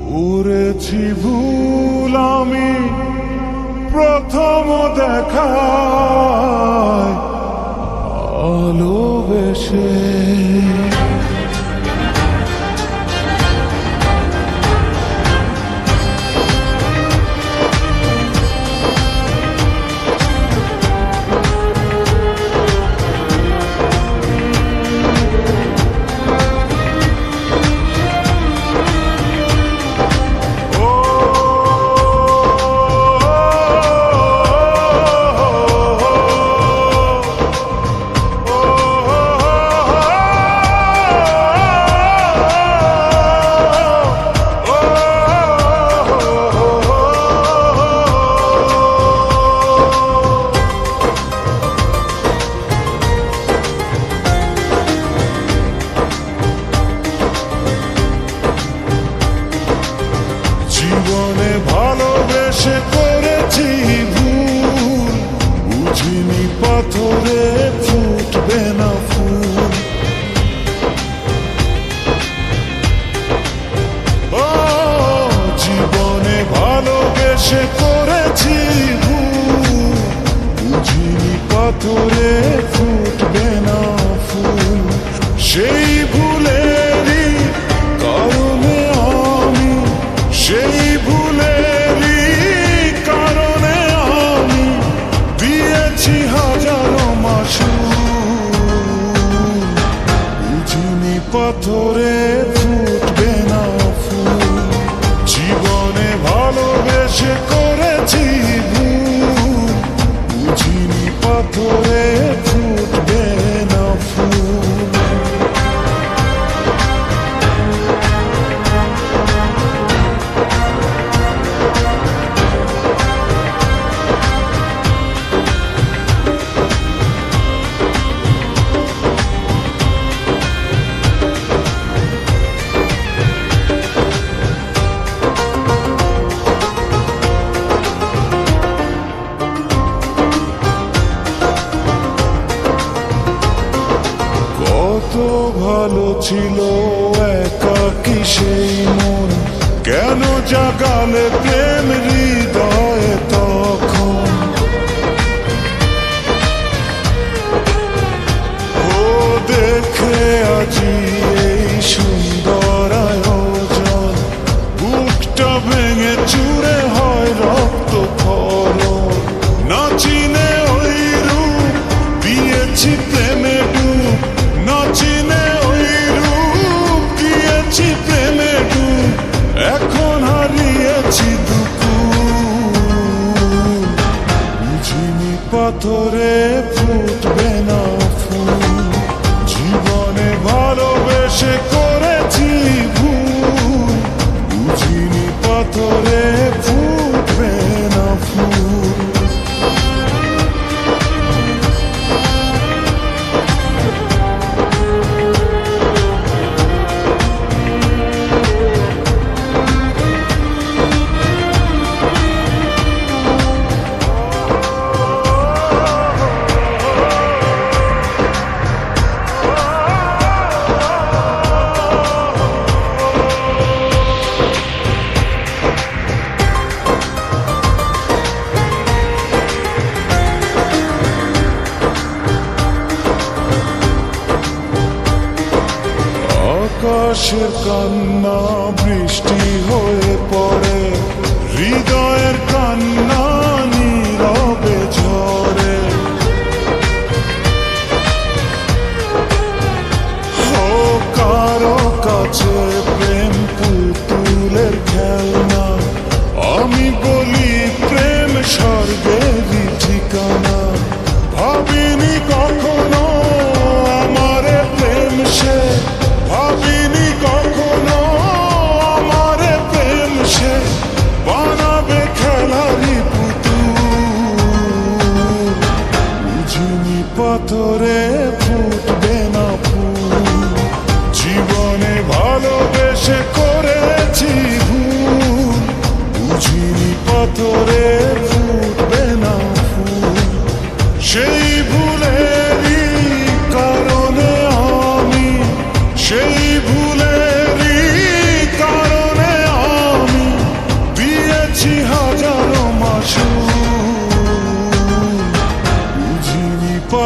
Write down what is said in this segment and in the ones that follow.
করেছি ভুল আমি প্রথম দেখায় ভালোবেসে। জীবনে ভালোবেসে করেছি ভুল, বুঝিনি পাথরে ফুটবে না ফুল। ও জীবনে ভালোবেসে করেছি ভুল, বুঝিনি পাথরে ফুটবে না ফুল। সেই ভুলেরই কারণে আমি, সেই ভুলেরই কারণে আমি দিয়েছি হাজারো মাসুল। বুঝিনি পাথরে ফুটবে না ফুল, জীবনে ভালোবেসে করেছি ভুল, বুঝিনি পাথরে ফুটবে না ফুল। কত ভালো ছিল একাকী সেই মন, কেন জাগালে প্রেম হৃদয়ে তখন। ও দেখে আজি এই সুন্দর আয়োজন, বুকটা ভেঙে চুরে হয় রক্ত খরণ। না চিনে ওই রূপ দিয়েছি প্রেমে ডুব, না চিনে ওই রূপ দিয়েছি প্রেমে ডুব। এখন হারিয়েছি দুকুল, বুঝিনি পাথরে ফুটবে না ফুল। জীবনে ভালোবেসে করেছি ভুল, বুঝিনি পাথরে ফুটবে না ফুল। আকাশের কান্না বৃষ্টি হয়ে পড়ে, হৃদয়ের কান্না নীরবে ঝরে। ও কারো কাছে প্রেম পুতুলের খেলনা, আমি বলি প্রেম স্বর্গেরই ঠিকানা। ভাবিনি কখনো আমারে প্রেম সে, ভাবিনি কখনো আমারে প্রেম সে বানাবে খেলারি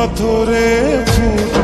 পাথরে ফুটে